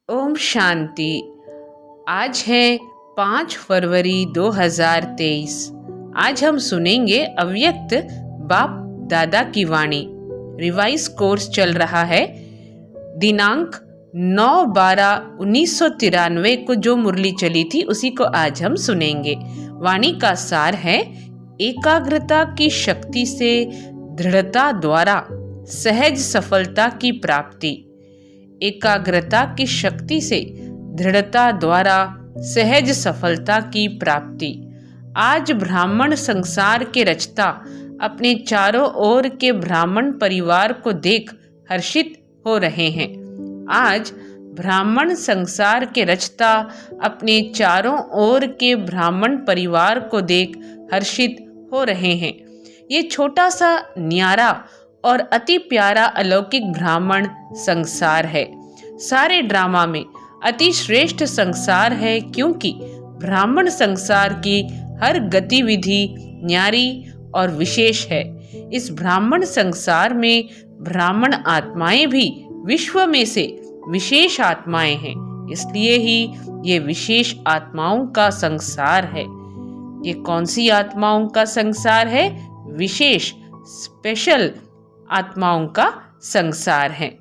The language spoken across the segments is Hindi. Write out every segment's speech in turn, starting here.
ओम शांति। आज है 5 फरवरी 2023। आज हम सुनेंगे अव्यक्त बाप दादा की वाणी। रिवाइज कोर्स चल रहा है। दिनांक 9/12/1993 को जो मुरली चली थी उसी को आज हम सुनेंगे। वाणी का सार है, एकाग्रता की शक्ति से दृढ़ता द्वारा सहज सफलता की प्राप्ति। एकाग्रता की शक्ति से दृढ़ता द्वारा सहज सफलता की प्राप्ति। आज ब्राह्मण संसार के रचता अपने चारों ओर के ब्राह्मण परिवार को देख हर्षित हो रहे हैं। आज ब्राह्मण संसार के रचता अपने चारों ओर के ब्राह्मण परिवार को देख हर्षित हो रहे हैं। ये छोटा सा न्यारा और अति प्यारा अलौकिक ब्राह्मण संसार है। सारे ड्रामा में अति श्रेष्ठ संसार है, क्योंकि ब्राह्मण संसार की हर गतिविधि न्यारी और विशेष है। इस ब्राह्मण संसार में ब्राह्मण आत्माएं भी विश्व में से विशेष आत्माएं हैं, इसलिए ही ये विशेष आत्माओं का संसार है। ये कौन सी आत्माओं का संसार है? विशेष स्पेशल आत्माओं का संसार है।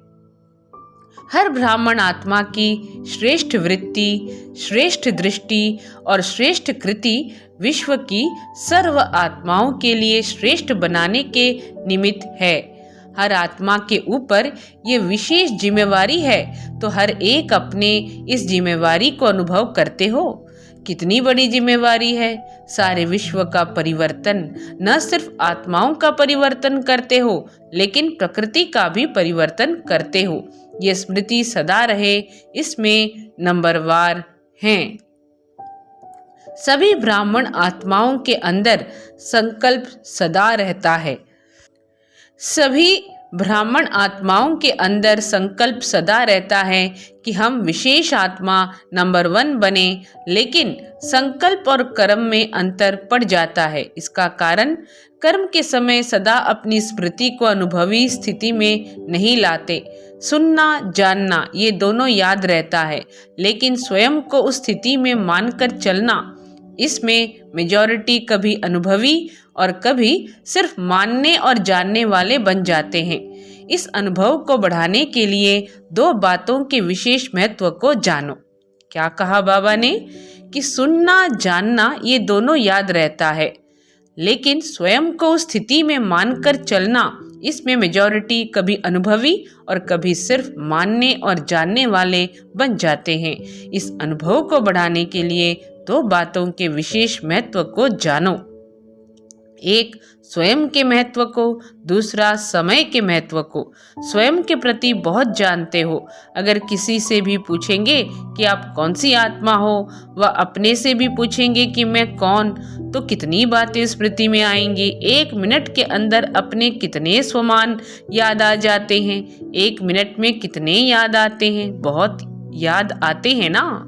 हर ब्राह्मण आत्मा की श्रेष्ठ वृत्ति, श्रेष्ठ दृष्टि और श्रेष्ठ कृति विश्व की सर्व आत्माओं के लिए श्रेष्ठ बनाने के निमित्त है। हर आत्मा के ऊपर ये विशेष जिम्मेवारी है, तो हर एक अपने इस जिम्मेवारी को अनुभव करते हो। कितनी बड़ी जिम्मेवारी है। सारे विश्व का परिवर्तन, न सिर्फ आत्माओं का परिवर्तन करते हो, लेकिन प्रकृति का भी परिवर्तन करते हो। ये स्मृति सदा रहे, इसमें नंबरवार हैं। सभी ब्राह्मण आत्माओं के अंदर संकल्प सदा रहता है। सभी ब्राह्मण आत्माओं के अंदर संकल्प सदा रहता है कि हम विशेष आत्मा नंबर 1 बने, लेकिन संकल्प और कर्म में अंतर पड़ जाता है। इसका कारण, कर्म के समय सदा अपनी स्मृति को अनुभवी स्थिति में नहीं लाते। सुनना, जानना ये दोनों याद रहता है, लेकिन स्वयं को उस स्थिति में मानकर चलना, इसमें मेजॉरिटी कभी अनुभवी और कभी सिर्फ मानने और जानने वाले बन जाते हैं। इस अनुभव को बढ़ाने के लिए 2 बातों के विशेष महत्व को जानो। क्या कहा बाबा ने? कि सुनना, जानना ये दोनों याद रहता है, लेकिन स्वयं को उस स्थिति में मानकर चलना, इसमें मेजॉरिटी कभी अनुभवी और कभी सिर्फ मानने और जानने वाले बन जाते हैं। इस अनुभव को बढ़ाने के लिए 2 बातों के विशेष महत्व को जानो। एक, स्वयं के महत्व को, दूसरा समय के महत्व को। स्वयं के प्रति बहुत जानते हो। अगर किसी से भी पूछेंगे कि आप कौन सी आत्मा हो, व अपने से भी पूछेंगे कि मैं कौन, तो कितनी बातें स्मृति में आएंगी। 1 मिनट के अंदर अपने कितने स्वमान याद आ जाते हैं। 1 मिनट में कितने याद आते हैं? बहुत याद आते हैं ना।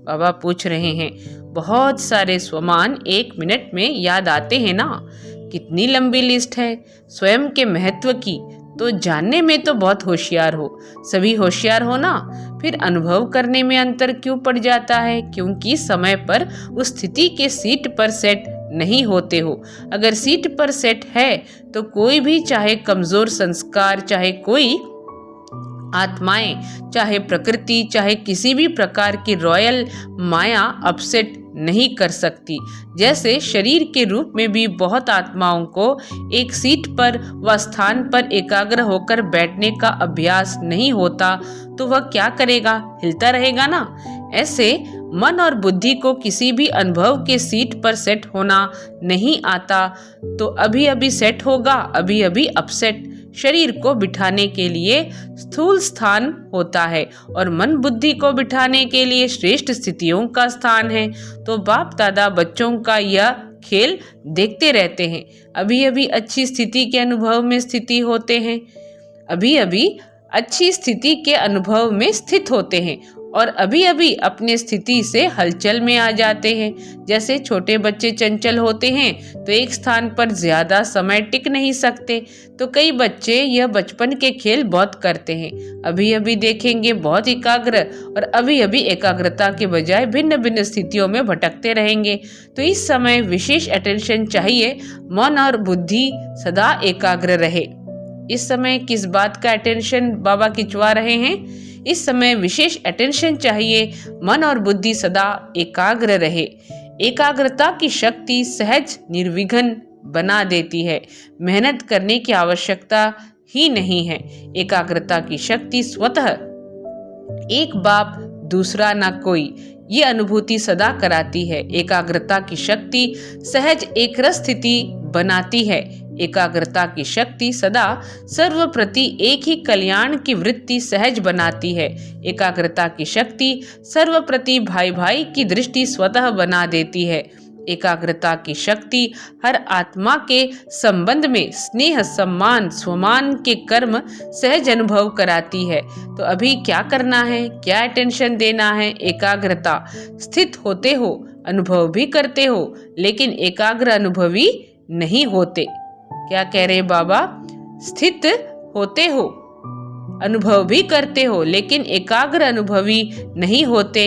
बाबा पूछ रहे हैं, बहुत सारे स्वमान 1 मिनट में याद आते हैं ना। कितनी लंबी लिस्ट है स्वयं के महत्व की। तो जानने में तो बहुत होशियार हो, सभी होशियार हो ना, फिर अनुभव करने में अंतर क्यों पड़ जाता है? क्योंकि समय पर उस स्थिति के सीट पर सेट नहीं होते हो। अगर सीट पर सेट है तो कोई भी, चाहे कमजोर संस्कार, चाहे कोई आत्माएं, चाहे प्रकृति, चाहे किसी भी प्रकार की रॉयल माया अपसेट नहीं कर सकती। जैसे शरीर के रूप में भी बहुत आत्माओं को एक सीट पर व स्थान पर एकाग्र होकर बैठने का अभ्यास नहीं होता, तो वह क्या करेगा? हिलता रहेगा ना। ऐसे मन और बुद्धि को किसी भी अनुभव के सीट पर सेट होना नहीं आता, तो अभी अभी सेट होगा, अभी अभी अपसेट। शरीर को बिठाने के लिए स्थूल स्थान होता है और मन बुद्धि को बिठाने के लिए श्रेष्ठ स्थितियों का स्थान है। तो बाप दादा बच्चों का यह खेल देखते रहते हैं। अभी अभी अच्छी स्थिति के अनुभव में स्थिति होते हैं, अभी अभी अच्छी स्थिति के अनुभव में स्थित होते हैं, और अभी अभी अपने स्थिति से हलचल में आ जाते हैं। जैसे छोटे बच्चे चंचल होते हैं तो एक स्थान पर ज्यादा समय टिक नहीं सकते, तो कई बच्चे यह बचपन के खेल बहुत करते हैं। अभी अभी देखेंगे बहुत एकाग्र और अभी अभी एकाग्रता के बजाय भिन्न भिन्न स्थितियों में भटकते रहेंगे। तो इस समय विशेष अटेंशन चाहिए, मन और बुद्धि सदा एकाग्र रहे। इस समय किस बात का अटेंशन बाबा खिंचवा रहे हैं? इस समय विशेष अटेंशन चाहिए, मन और बुद्धि सदा एकाग्र रहे। एकाग्रता की शक्ति सहज निर्विघ्न बना देती है, मेहनत करने की आवश्यकता ही नहीं है। एकाग्रता की शक्ति स्वतः एक बाप दूसरा ना कोई, ये अनुभूति सदा कराती है। एकाग्रता की शक्ति सहज एकरस स्थिति बनाती है। एकाग्रता की शक्ति सदा सर्वप्रति एक ही कल्याण की वृत्ति सहज बनाती है। एकाग्रता की शक्ति सर्वप्रति भाई भाई की दृष्टि स्वतः बना देती है। एकाग्रता की शक्ति हर आत्मा के संबंध में स्नेह सम्मान स्वमान के कर्म सहज अनुभव कराती है। तो अभी क्या करना है, क्या अटेंशन देना है? एकाग्रता। स्थित होते हो, अनुभव भी करते हो, लेकिन एकाग्र अनुभवी नहीं होते। क्या कह रहे बाबा? स्थित होते हो, अनुभव भी करते हो, लेकिन एकाग्र अनुभवी नहीं होते।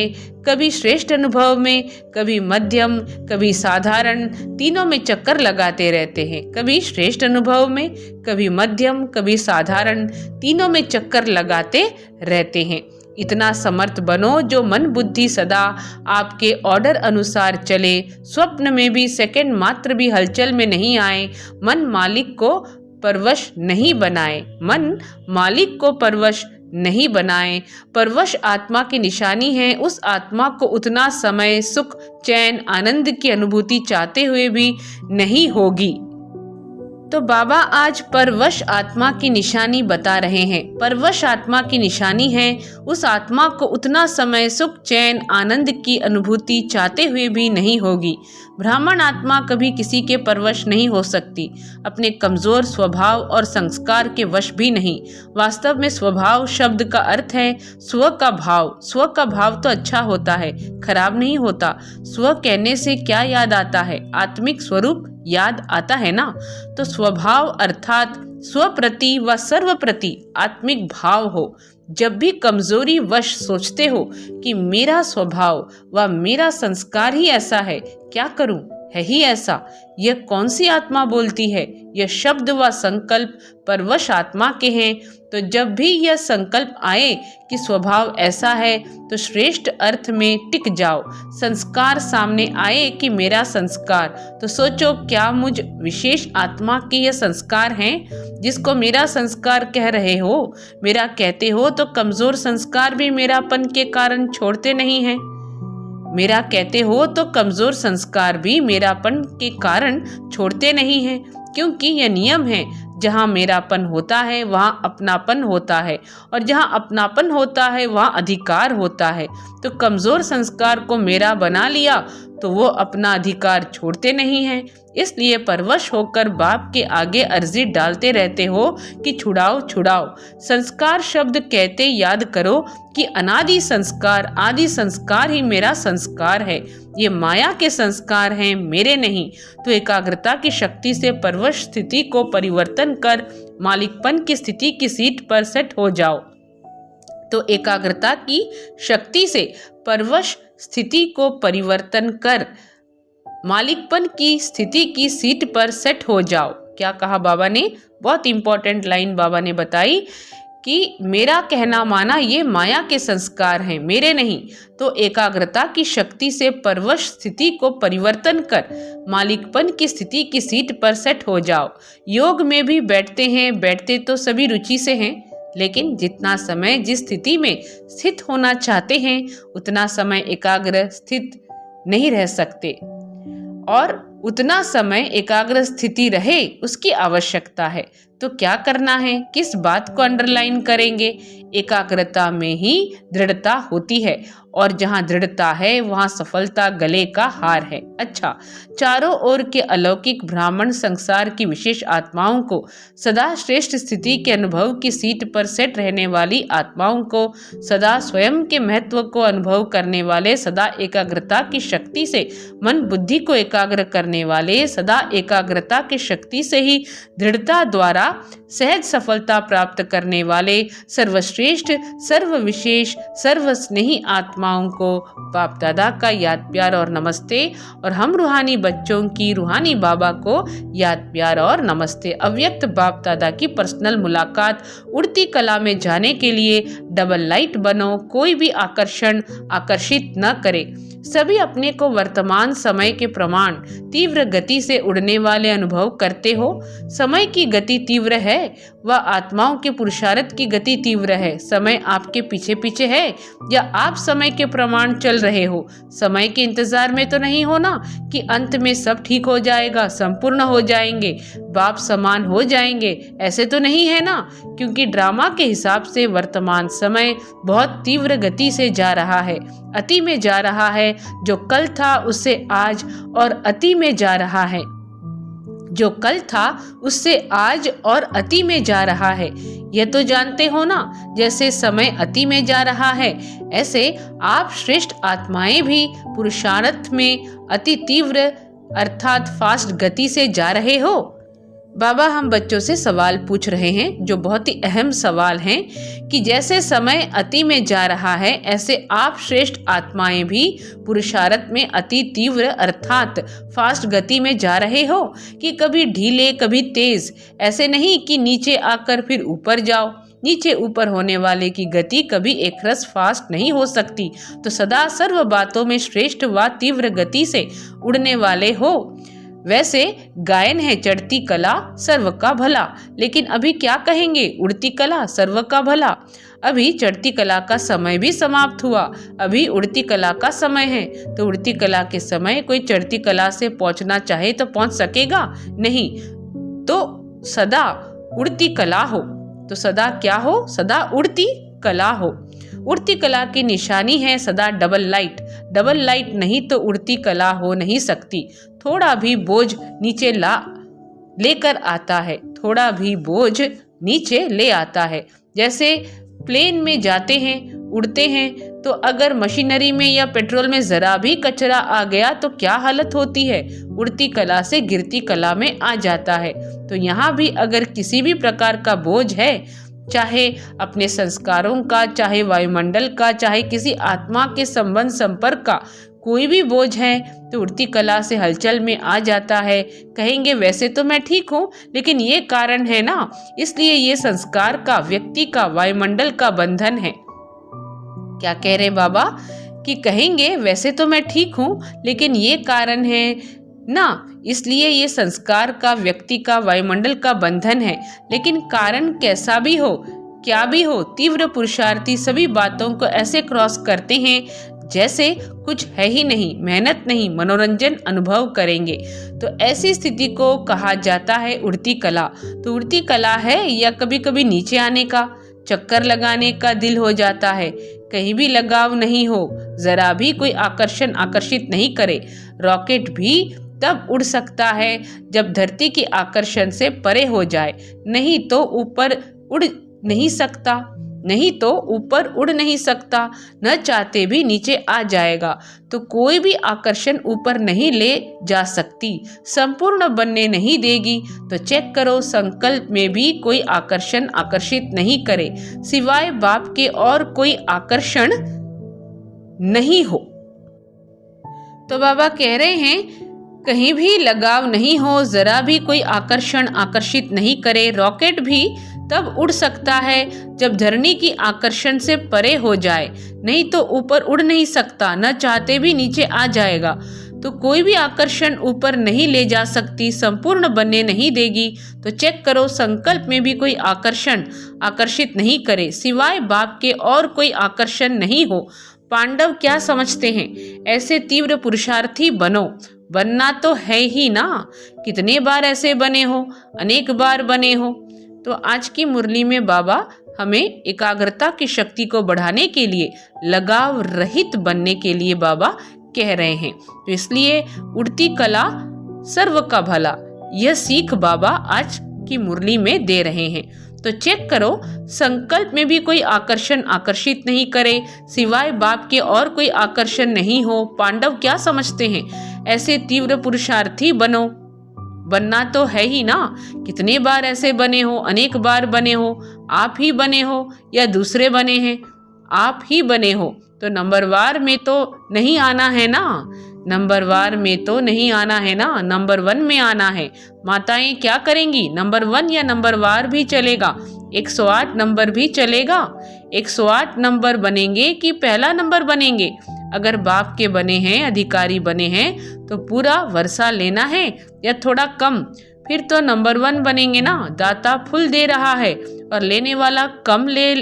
कभी श्रेष्ठ अनुभव में, कभी मध्यम, कभी साधारण, तीनों में चक्कर लगाते रहते हैं। कभी श्रेष्ठ अनुभव में, कभी मध्यम, कभी साधारण, तीनों में चक्कर लगाते रहते हैं। इतना समर्थ बनो जो मन बुद्धि सदा आपके ऑर्डर अनुसार चले, स्वप्न में भी सेकंड मात्र भी हलचल में नहीं आए, मन मालिक को परवश नहीं बनाए। मन मालिक को परवश नहीं बनाए। परवश आत्मा की निशानी है। उस आत्मा को उतना समय सुख चैन आनंद की अनुभूति चाहते हुए भी नहीं होगी। तो बाबा आज परवश आत्मा की निशानी बता रहे हैं। परवश आत्मा की निशानी है उस आत्मा को उतना समय सुख चैन आनंद की अनुभूति चाहते हुए भी नहीं होगी। ब्राह्मण आत्मा कभी किसी के परवश नहीं हो सकती, अपने कमजोर स्वभाव और संस्कार के वश भी नहीं। वास्तव में स्वभाव शब्द का अर्थ है स्व का भाव। स्व का भाव तो अच्छा होता है, खराब नहीं होता। स्व कहने से क्या याद आता है? आत्मिक स्वरूप याद आता है ना। तो स्वभाव अर्थात स्वप्रति व सर्वप्रति आत्मिक भाव हो। जब भी कमजोरी वश सोचते हो कि मेरा स्वभाव व मेरा संस्कार ही ऐसा है, क्या करूं, है ही ऐसा, यह कौन सी आत्मा बोलती है? यह शब्द व संकल्प परवश आत्मा के हैं। तो जब भी यह संकल्प आए कि स्वभाव ऐसा है, तो श्रेष्ठ अर्थ में टिक जाओ। संस्कार सामने आए कि मेरा संस्कार, तो सोचो क्या मुझ विशेष आत्मा के ये संस्कार हैं जिसको मेरा संस्कार कह रहे हो, मेरा कहते हो। तो कमजोर संस्कार भी मेरापन के कारण छोड़ते नहीं हैं। मेरा कहते हो तो कमजोर संस्कार भी मेरापन के कारण छोड़ते नहीं हैं, क्योंकि यह नियम है। जहाँ मेरापन होता है वहाँ अपनापन होता है, और जहाँ अपनापन होता है वहाँ अधिकार होता है। तो कमजोर संस्कार को मेरा बना लिया तो वो अपना अधिकार छोड़ते नहीं हैं। इसलिए परवश होकर बाप के आगे अर्जी डालते रहते हो कि छुड़ाओ छुड़ाओ। संस्कार शब्द कहते याद करो कि अनादि संस्कार आदि संस्कार ही मेरा संस्कार है। ये माया के संस्कार हैं, मेरे नहीं। तो एकाग्रता की शक्ति से परवश स्थिति को परिवर्तन कर मालिकपन की स्थिति की सीट पर सेट हो जाओ। तो एकाग्रता की शक्ति से परवश स्थिति को परिवर्तन कर मालिकपन की स्थिति की सीट पर सेट हो जाओ। क्या कहा बाबा ने? बहुत इंपॉर्टेंट लाइन बाबा ने बताई कि मेरा कहना माना ये माया के संस्कार हैं, मेरे नहीं। तो एकाग्रता की शक्ति से परवश स्थिति को परिवर्तन कर मालिकपन की स्थिति की सीट पर सेट हो जाओ। योग में भी बैठते तो सभी रुचि से हैं, लेकिन जितना समय जिस स्थिति में स्थित होना चाहते हैं उतना समय एकाग्र स्थित नहीं रह सकते। और उतना समय एकाग्र स्थिति रहे उसकी आवश्यकता है। तो क्या करना है, किस बात को अंडरलाइन करेंगे? एकाग्रता में ही दृढ़ता होती है और जहाँ दृढ़ता है वहाँ सफलता गले का हार है। अच्छा, चारों ओर के अलौकिक ब्राह्मण संसार की विशेष आत्माओं को, सदा श्रेष्ठ स्थिति के अनुभव की सीट पर सेट रहने वाली आत्माओं को, सदा स्वयं के महत्व को अनुभव करने वाले, सदा एकाग्रता की शक्ति से मन बुद्धि को एकाग्र करने वाले, सदा एकाग्रता की शक्ति से ही दृढ़ता द्वारा सहज सफलता प्राप्त करने वाले, सर्वश्रेष्ठ, सर्वविशेष, सर्वस्नेही आत्माओं को बाप दादा का याद प्यार और नमस्ते, और हम रूहानी बच्चों की रूहानी बाबा को याद प्यार और नमस्ते। अव्यक्त बाप दादा की पर्सनल मुलाकात उड़ती कला में जाने के लिए डबल लाइट बनो। कोई भी आकर्षण आकर्षित न करे। सभी अपने को वर्तमान समय के प्रमाण तीव्र गति से उड़ने वाले अनुभव करते हो। समय की गति तीव्र है, वह आत्माओं के पुरुषार्थ की गति तीव्र है। समय आपके पीछे पीछे है या आप समय के प्रमाण चल रहे हो? समय के इंतजार में तो नहीं हो ना कि अंत में सब ठीक हो जाएगा, संपूर्ण हो जाएंगे, बाप समान हो जाएंगे, ऐसे तो नहीं है ना। क्योंकि ड्रामा के हिसाब से वर्तमान समय बहुत तीव्र गति से जा रहा है, अति में जा रहा है। जो कल था उससे आज और अति में जा रहा है, जो कल था उससे आज और अति में जा रहा है। यह तो जानते हो ना, जैसे समय अति में जा रहा है ऐसे आप श्रेष्ठ आत्माएं भी पुरुषार्थ में अति तीव्र अर्थात फास्ट गति से जा रहे हो। बाबा हम बच्चों से सवाल पूछ रहे हैं जो बहुत ही अहम सवाल हैं कि जैसे समय अति में जा रहा है ऐसे आप श्रेष्ठ आत्माएं भी पुरुषार्थ में अति तीव्र अर्थात फास्ट गति में जा रहे हो कि कभी ढीले कभी तेज, ऐसे नहीं कि नीचे आकर फिर ऊपर जाओ। नीचे ऊपर होने वाले की गति कभी एक रस फास्ट नहीं हो सकती। तो सदा सर्व बातों में श्रेष्ठ व तीव्र गति से उड़ने वाले हो। वैसे गायन है चढ़ती कला सर्व का भला, लेकिन अभी क्या कहेंगे, उड़ती कला सर्व का भला। अभी चढ़ती कला का समय भी समाप्त हुआ, अभी उड़ती कला का समय है। तो उड़ती कला के समय कोई चढ़ती कला से पहुंचना चाहे तो पहुंच सकेगा नहीं। तो सदा उड़ती कला हो, तो सदा क्या हो, सदा उड़ती कला हो। उड़ती कला की निशानी है सदा डबल लाइट। डबल लाइट नहीं तो उड़ती कला हो नहीं सकती। थोड़ा भी बोझ नीचे लेकर आता है, थोड़ा भी बोझ नीचे ले आता है। जैसे प्लेन में जाते हैं, उड़ते हैं, तो अगर मशीनरी में या पेट्रोल में जरा भी कचरा आ गया तो क्या हालत होती है, उड़ती कला से गिरती कला में आ जाता है। तो यहाँ भी अगर किसी भी प्रकार का बोझ है, चाहे अपने संस्कारों का, चाहे वायुमंडल का, चाहे किसी आत्मा के संबंध संपर्क का, कोई भी बोझ है तो उड़ती कला से हलचल में आ जाता है। कहेंगे वैसे तो मैं ठीक हूँ, लेकिन ये कारण है ना, इसलिए ये संस्कार का, व्यक्ति का, वायुमंडल का बंधन है। क्या कह रहे बाबा कि कहेंगे वैसे तो मैं ठीक हूँ, लेकिन ये कारण है ना, इसलिए ये संस्कार का, व्यक्ति का, वायुमंडल का बंधन है। लेकिन कारण कैसा भी हो, क्या भी हो, तीव्र पुरुषार्थी सभी बातों को ऐसे क्रॉस करते हैं जैसे कुछ है ही नहीं, मेहनत नहीं, मनोरंजन अनुभव करेंगे। तो ऐसी स्थिति को कहा जाता है उड़ती कला। तो उड़ती कला है या कभी कभी नीचे आने का, चक्कर लगाने का दिल हो जाता है, कहीं भी लगाव नहीं हो, जरा भी कोई आकर्षण आकर्षित नहीं करे। रॉकेट भी तब उड़ सकता है जब धरती के आकर्षण से परे हो जाए, नहीं तो ऊपर उड़ नहीं सकता, नहीं तो ऊपर उड़ नहीं सकता, न चाहते भी नीचे आ जाएगा। तो कोई भी आकर्षण ऊपर नहीं ले जा सकती, संपूर्ण बनने नहीं देगी। तो चेक करो, संकल्प में भी कोई आकर्षण आकर्षित नहीं करे, सिवाय बाप के और कोई आकर्षण नहीं हो। तो बाबा कह रहे हैं कहीं भी लगाव नहीं हो, जरा भी कोई आकर्षण आकर्षित नहीं करे। रॉकेट भी तब उड़ सकता है जब धरनी की आकर्षण से परे हो जाए, नहीं तो ऊपर उड़ नहीं सकता, न चाहते भी नीचे आ जाएगा। तो कोई भी आकर्षण ऊपर नहीं ले जा सकती, संपूर्ण बनने नहीं देगी। तो चेक करो, संकल्प में भी कोई आकर्षण आकर्षित नहीं करे, सिवाय बाप के और कोई आकर्षण नहीं हो। पांडव क्या समझते हैं, ऐसे तीव्र पुरुषार्थी बनो। बनना तो है ही ना, कितने बार ऐसे बने हो, अनेक बार बने हो। तो आज की मुरली में बाबा हमें एकाग्रता की शक्ति को बढ़ाने के लिए, लगाव रहित बनने के लिए बाबा कह रहे हैं। तो इसलिए उड़ती कला सर्व का भला, यह सीख बाबा आज की मुरली में दे रहे हैं। तो चेक करो, संकल्प में भी कोई आकर्षण आकर्षित नहीं करे, सिवाय बाप के और कोई आकर्षण नहीं हो। पांडव क्या समझते हैं, ऐसे तीव्र पुरुषार्थी बनो, बनना तो है ही ना, कितने बार ऐसे बने हो, अनेक बार बने हो। आप ही बने हो या दूसरे बने हैं, आप ही बने हो। तो नंबरवार में तो नहीं आना है ना, नंबरवार में तो नहीं आना है ना, नंबर 1 में आना है। माताएं क्या करेंगी, नंबर 1 या नंबरवार भी चलेगा, 108 नंबर भी चलेगा। 108 नंबर बनेंगे कि पहला नंबर बनेंगे। अगर बाप के बने हैं, अधिकारी बने हैं, तो पूरा वर्षा लेना है या थोड़ा कम, फिर तो नंबर 1 बनेंगे ना। दाता फुल दे रहा है और लेने वाला कम ले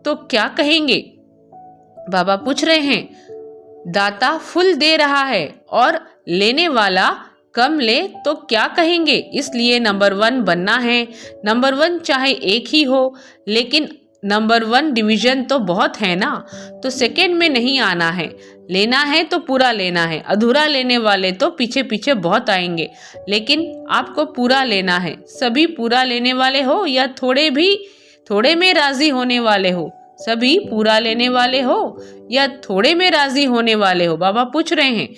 तो क्या कहेंगे। बाबा पूछ रहे हैं, दाता फुल दे रहा है और लेने वाला कम ले तो क्या कहेंगे। इसलिए नंबर 1 बनना है। नंबर 1 चाहे एक ही हो, लेकिन नंबर 1 डिवीजन तो बहुत है ना, तो सेकंड में नहीं आना है। लेना है तो पूरा लेना है, अधूरा लेने वाले तो पीछे पीछे बहुत आएंगे, लेकिन आपको पूरा लेना है। सभी पूरा लेने वाले हो या थोड़े में राजी होने वाले हो, सभी पूरा लेने वाले हो या थोड़े में राजी होने वाले हो। बाबा पूछ रहे हैं,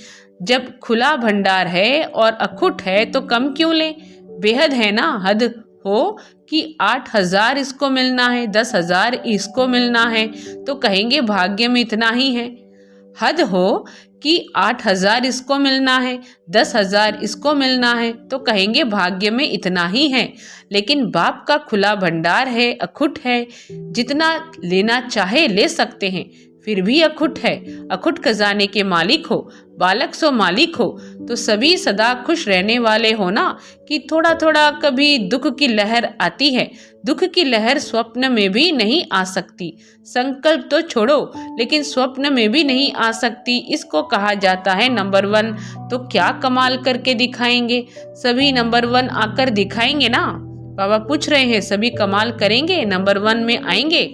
जब खुला भंडार है और अखुट है तो कम क्यों लें। बेहद है ना, हद हो कि 8,000 इसको मिलना है, 10,000 इसको मिलना है, तो कहेंगे भाग्य में इतना ही है। हद हो कि 8,000 इसको मिलना है, 10,000 इसको मिलना है, तो कहेंगे भाग्य में इतना ही है। लेकिन बाप का खुला भंडार है, अखुट है, जितना लेना चाहे ले सकते हैं, फिर भी अखुट है। अखुट खजाने के मालिक हो, बालक सो मालिक हो, तो सभी सदा खुश रहने वाले हो ना, कि थोड़ा थोड़ा कभी दुख की लहर आती है। दुख की लहर स्वप्न में भी नहीं आ सकती। संकल्प तो छोड़ो, लेकिन स्वप्न में भी नहीं आ सकती। इसको कहा जाता है नंबर 1। तो क्या कमाल करके दिखाएंगे, सभी नंबर 1 आकर दिखाएंगे ना। बाबा पूछ रहे हैं, सभी कमाल करेंगे, नंबर 1 में आएंगे।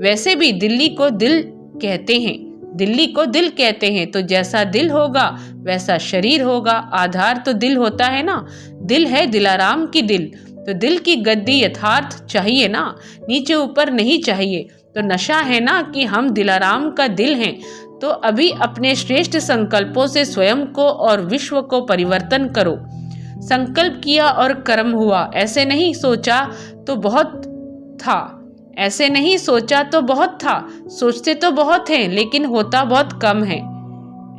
वैसे भी दिल्ली को दिल कहते हैं, दिल्ली को दिल कहते हैं, तो जैसा दिल होगा वैसा शरीर होगा। आधार तो दिल होता है ना, दिल है दिलाराम की दिल, तो दिल की गद्दी यथार्थ चाहिए ना, नीचे ऊपर नहीं चाहिए। तो नशा है ना कि हम दिलाराम का दिल हैं। तो अभी अपने श्रेष्ठ संकल्पों से स्वयं को और विश्व को परिवर्तन करो। संकल्प किया और कर्म हुआ, ऐसे नहीं सोचा तो बहुत था, ऐसे नहीं सोचा तो बहुत था। सोचते तो बहुत हैं लेकिन होता बहुत कम है।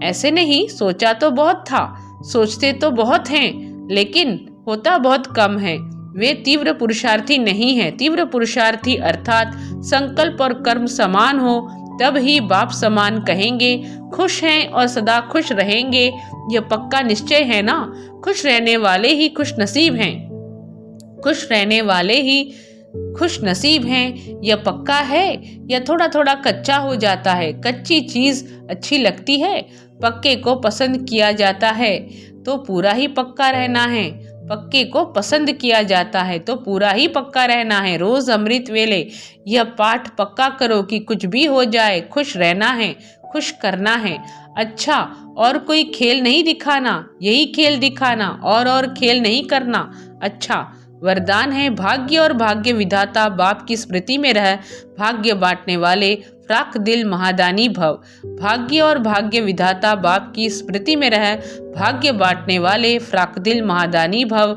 ऐसे नहीं सोचा तो बहुत था, सोचते तो बहुत हैं लेकिन होता बहुत कम है। वे तीव्र पुरुषार्थी नहीं है। तीव्र पुरुषार्थी अर्थात संकल्प और कर्म समान हो, तब ही बाप समान कहेंगे। खुश हैं और सदा खुश रहेंगे, यह पक्का निश्चय है ना। खुश रहने वाले ही खुश नसीब हैं, खुश रहने वाले ही खुश नसीब हैं, यह पक्का है या थोड़ा थोड़ा कच्चा हो जाता है। कच्ची चीज अच्छी लगती है, पक्के को पसंद किया जाता है तो पूरा ही पक्का रहना है। पक्के को पसंद किया जाता है तो पूरा ही पक्का रहना है। रोज अमृत वेले यह पाठ पक्का करो कि कुछ भी हो जाए खुश रहना है, खुश करना है। अच्छा, और कोई खेल नहीं दिखाना, यही खेल दिखाना, और खेल नहीं करना। अच्छा, वरदान है भाग्य और भाग्य विधाता बाप की स्मृति में रह, भाग्य बांटने वाले फ्राक दिल महादानी भव। भाग्य और भाग्य विधाता बाप की स्मृति में रह, भाग्य बांटने वाले फ्राक दिल महादानी भव।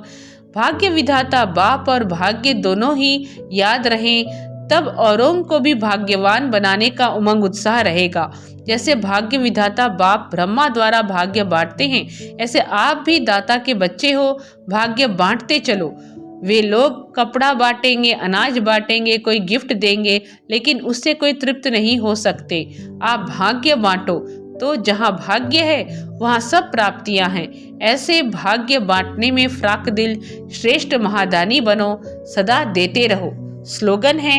भाग्य विधाता बाप और भाग्य दोनों ही याद रहें, तब औरों को भी भाग्यवान बनाने का उमंग उत्साह रहेगा। जैसे भाग्य विधाता बाप ब्रह्मा द्वारा भाग्य बांटते हैं, ऐसे आप भी दाता के बच्चे हो, भाग्य बांटते चलो। वे लोग कपड़ा बांटेंगे, अनाज बांटेंगे, कोई गिफ्ट देंगे, लेकिन उससे कोई तृप्त नहीं हो सकते। आप भाग्य बांटो, तो जहाँ भाग्य है वहाँ सब प्राप्तियां हैं। ऐसे भाग्य बांटने में फ्राक दिल श्रेष्ठ महादानी बनो, सदा देते रहो। स्लोगन है,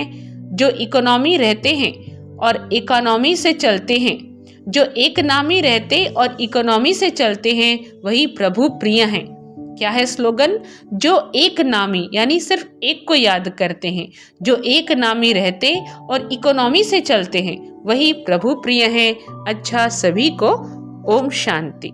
जो इकोनॉमी रहते हैं और इकोनॉमी से चलते हैं, जो एक नामी रहते और इकोनॉमी से चलते हैं वही प्रभु प्रिय हैं। क्या है स्लोगन? जो एक नामी यानी सिर्फ एक को याद करते हैं, जो एक नामी रहते और इकोनॉमी से चलते हैं वही प्रभु प्रिय हैं। अच्छा, सभी को ओम शांति।